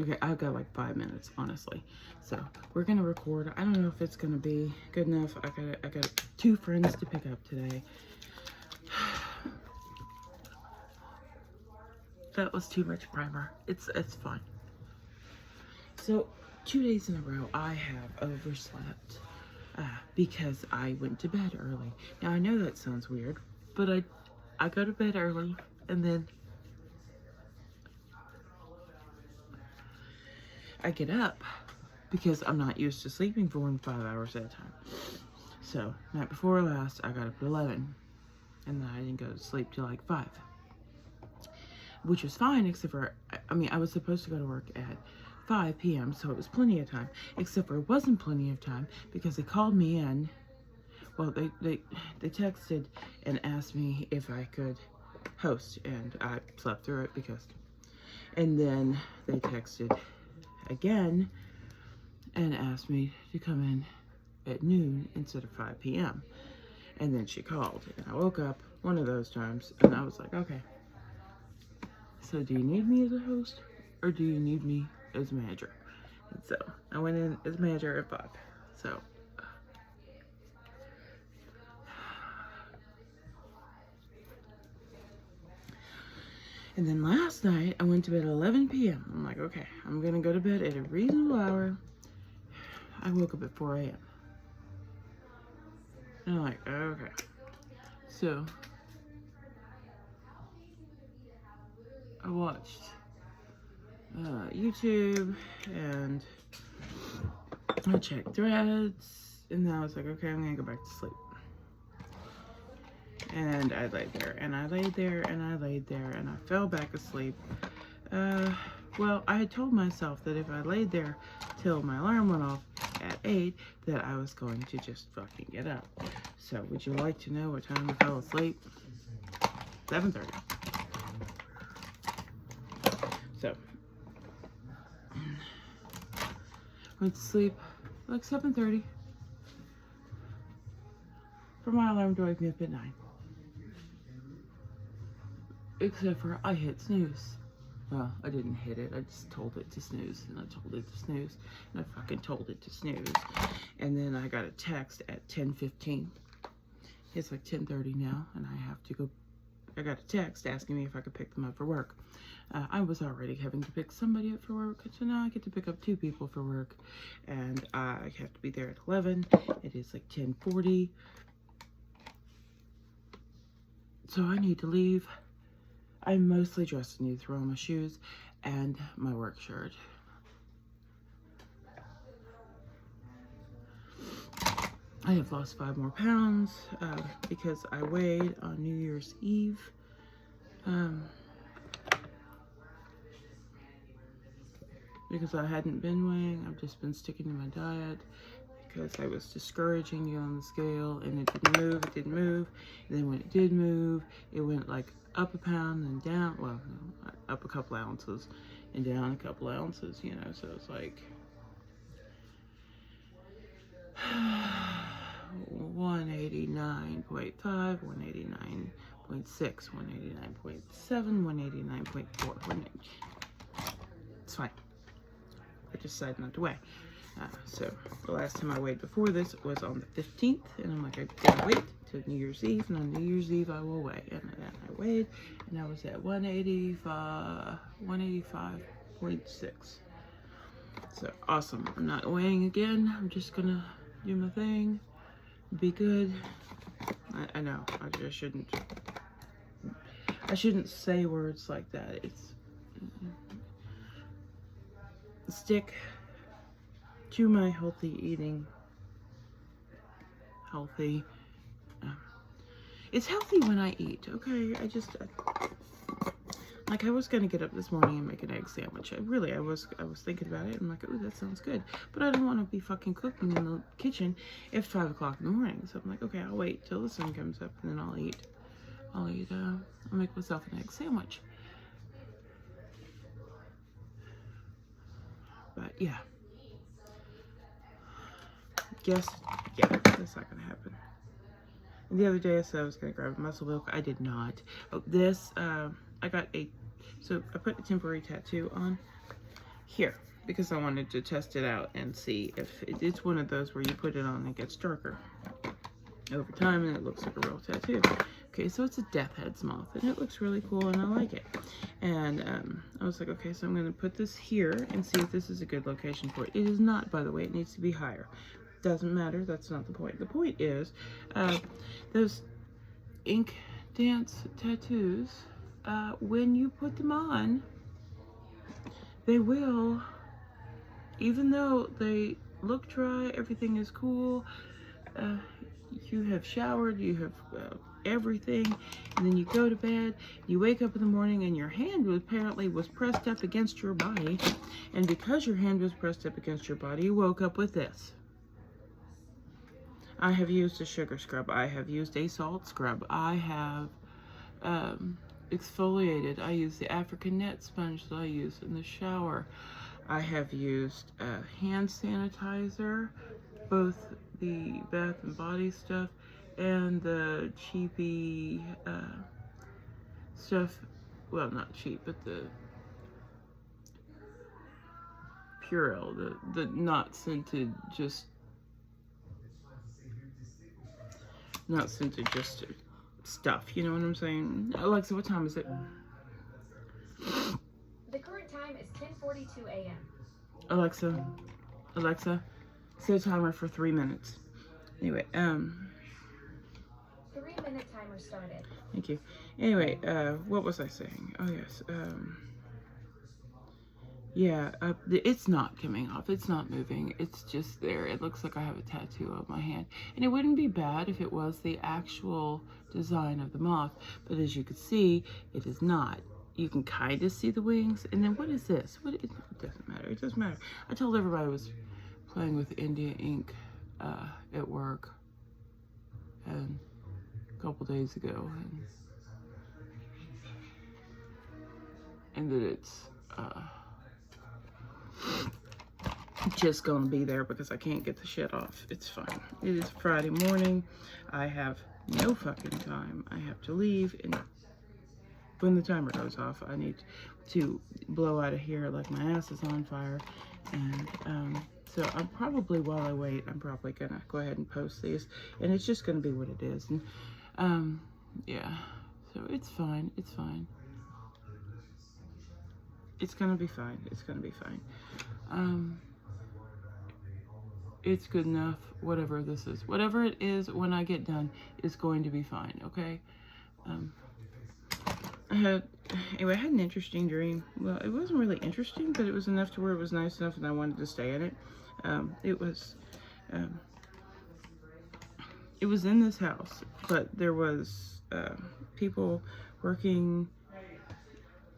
Okay, I've got like 5 minutes, honestly. So we're gonna record. I don't know if it's gonna be good enough. I got 2 friends to pick up today. That was too much primer. It's fine. So 2 days in a row, I have overslept because I went to bed early. Now I know that sounds weird, but I go to bed early and then I get up because I'm not used to sleeping for more than 5 hours at a time. So night before last, I got up at 11, and then I didn't go to sleep till like 5, which was fine, except for, I mean, I was supposed to go to work at 5 p.m., so it was plenty of time, except for it wasn't plenty of time because they called me in. Well, they texted and asked me if I could host, and I slept through it because, and then they texted again and asked me to come in at noon instead of 5 p.m. And then she called, and I woke up one of those times, and I was like, okay, so do you need me as a host, or do you need me as manager? And so I went in as manager at 5. So and then last night I went to bed at 11 p.m. I'm like, okay, I'm gonna go to bed at a reasonable hour. I woke up at 4 a.m. and I'm like, okay, so I watched YouTube, and I checked threads, and then I was like, okay, I'm gonna go back to sleep. And I laid there, and I laid there, and I laid there, and I fell back asleep. Well, I had told myself that if I laid there till my alarm went off at 8, that I was going to just fucking get up. So, would you like to know what time I fell asleep? 7:30. So, went to sleep like 7:30 for my alarm to wake me up at 9. Except for I hit snooze. Well, I didn't hit it. I just told it to snooze, and I told it to snooze, and I fucking told it to snooze. And then I got a text at 10:15. It's like 10:30 now, and I have to go. I got a text asking me if I could pick them up for work. I was already having to pick somebody up for work, so now I get to pick up 2 people for work, and I have to be there at 11. It is like 10:40. So I need to leave. I'm mostly dressed. I need to throw on my shoes and my work shirt. I have lost 5 more pounds because I weighed on New Year's Eve. Because I hadn't been weighing, I've just been sticking to my diet because I was discouraging to get on the scale, and it didn't move. And then when it did move, it went like up a pound and down, well, no, up a couple ounces and down a couple ounces, you know, so it's like 189.5, 189.6, 189.7, 189.4. It's fine. I just decided not to weigh. So the last time I weighed before this was on the 15th, and I'm like, I gotta wait till New Year's Eve, and on New Year's Eve I will weigh. And then I weighed, and I was at 185.6. So awesome. I'm not weighing again. I'm just gonna do my thing, be good. I know I shouldn't say words like that. It's stick to my healthy eating. Healthy. It's healthy when I eat, okay? Like I was gonna get up this morning and make an egg sandwich. I was thinking about it. I'm like, oh, that sounds good. But I don't want to be fucking cooking in the kitchen at 5 o'clock in the morning. So I'm like, okay, I'll wait till the sun comes up, and then I'll make myself an egg sandwich. But yeah. Yeah, that's not gonna happen. And the other day I said I was gonna grab a muscle milk. I did not. Oh, this, so I put a temporary tattoo on, here because I wanted to test it out and see if it's one of those where you put it on and it gets darker over time and it looks like a real tattoo. Okay, so it's a death head's moth and it looks really cool and I like it. And I was like, okay, so I'm going to put this here and see if this is a good location for it. It is not, by the way. It needs to be higher. Doesn't matter. That's not the point. The point is those ink dance tattoos, when you put them on, they will, even though they look dry, everything is cool, you have showered, you have everything, and then you go to bed, you wake up in the morning and your hand apparently was pressed up against your body, and because your hand was pressed up against your body, you woke up with this. I have used a sugar scrub, I have used a salt scrub, I have exfoliated, I use the African net sponge that I use in the shower, I have used hand sanitizer, both the Bath and Body stuff and the cheapy stuff, well, not cheap, but the Purell, the not scented, just stuff, you know what I'm saying? Alexa, what time is it? The current time is 10:42 a.m. Alexa, set a timer for 3 minutes. Anyway, 3-minute timer started. Thank you. Anyway, what was I saying? Oh, yes. Yeah, it's not coming off. It's not moving. It's just there. It looks like I have a tattoo on my hand. And it wouldn't be bad if it was the actual design of the moth. But as you can see, it is not. You can kind of see the wings. And then what is this? It doesn't matter. It doesn't matter. I told everybody I was playing with India ink at work and a couple days ago. And that it's just gonna be there because I can't get the shit off. It's fine. It is Friday morning. I have no fucking time. I have to leave, and when the timer goes off, I need to blow out of here like my ass is on fire. And so I'm probably, while I wait, I'm probably gonna go ahead and post these, and it's just gonna be what it is. And yeah, so it's fine. It's fine. It's gonna be fine. It's gonna be fine. It's good enough. Whatever this is, whatever it is, when I get done, is going to be fine. Okay. I had an interesting dream. Well, it wasn't really interesting, but it was enough to where it was nice enough, and I wanted to stay in it. It was in this house, but there was people working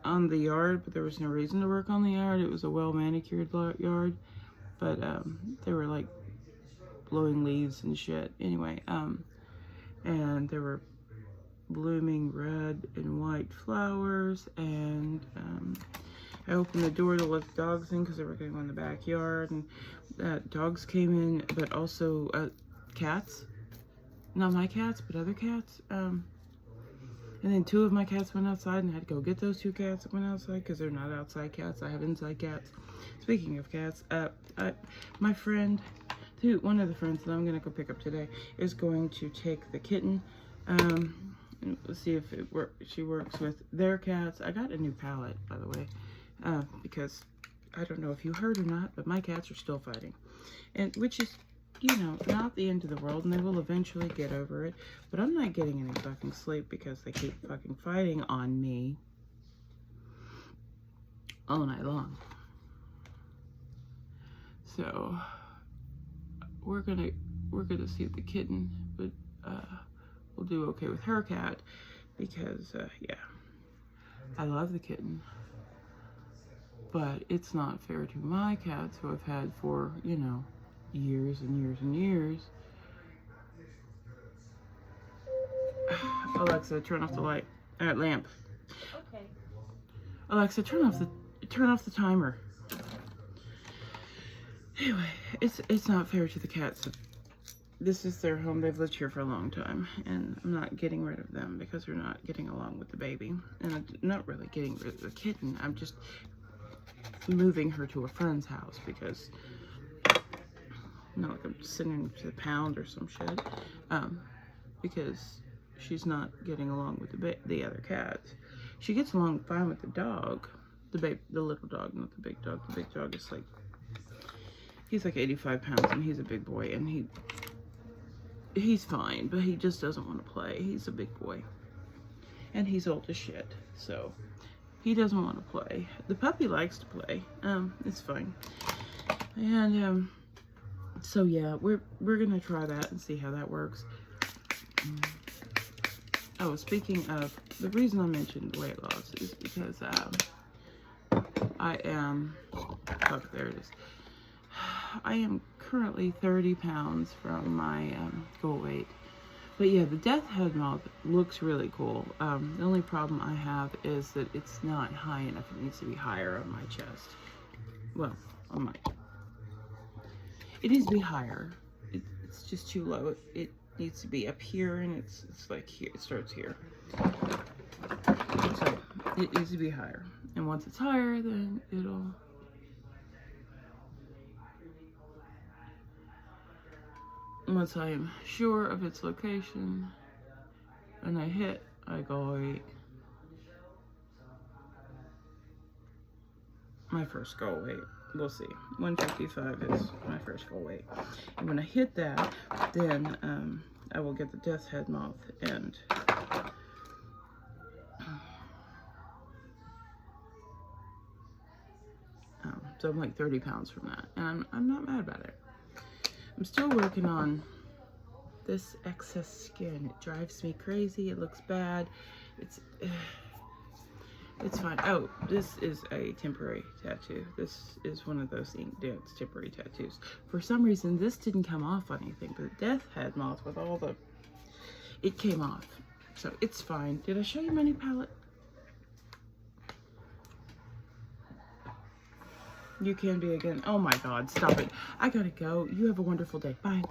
on the yard, but there was no reason to work on the yard. It was a well manicured yard, but they were like blowing leaves and shit. Anyway, and there were blooming red and white flowers, and I opened the door to let the dogs in because they were going in the backyard, and dogs came in, but also cats. Not my cats, but other cats. And then 2 of my cats went outside, and I had to go get those 2 cats that went outside because they're not outside cats. I have inside cats. Speaking of cats, my friend, one of the friends that I'm going to go pick up today, is going to take the kitten, and see if she works with their cats. I got a new palette, by the way, because I don't know if you heard or not, but my cats are still fighting, and which is, you know, not the end of the world, and they will eventually get over it. But I'm not getting any fucking sleep because they keep fucking fighting on me all night long. So we're gonna see the kitten, but we'll do okay with her cat because yeah, I love the kitten, but it's not fair to my cats who I've had for, you know, years and years and years. Alexa, turn off the light. Lamp. Okay. Alexa, turn off the timer. Anyway, it's not fair to the cats. This is their home. They've lived here for a long time, and I'm not getting rid of them because they're not getting along with the baby, and I'm not really getting rid of the kitten. I'm just moving her to a friend's house because, not like I'm sending her to the pound or some shit, because she's not getting along with the other cats. She gets along fine with the dog, the little dog, not the big dog. The big dog is like, he's like 85 pounds and he's a big boy, and he's fine, but he just doesn't want to play. He's a big boy and he's old as shit, so he doesn't want to play. The puppy likes to play. It's fine. And so yeah, we're gonna try that and see how that works. Oh, speaking of, the reason I mentioned weight loss is because I am, oh, there it is. I am currently 30 pounds from my goal weight. But yeah, the death head moth looks really cool. The only problem I have is that it's not high enough. It needs to be higher on my chest. Well, on my... It needs to be higher. It's just too low. It needs to be up here, and it's like here. It starts here. So it needs to be higher. And once it's higher, then it'll... Once I am sure of its location and I hit, I go weight. My first goal weight. We'll see. 155 is my first goal weight. And when I hit that, then I will get the death head moth, and so I'm like 30 pounds from that. And I'm not mad about it. I'm still working on this excess skin. It drives me crazy. It looks bad. It's fine. Oh, this is a temporary tattoo. This is one of those ink dance temporary tattoos. For some reason, this didn't come off on anything, but death head moth with all the... It came off. So it's fine. Did I show you my new palette? You can be again. Oh my God, stop it. I gotta go. You have a wonderful day. Bye.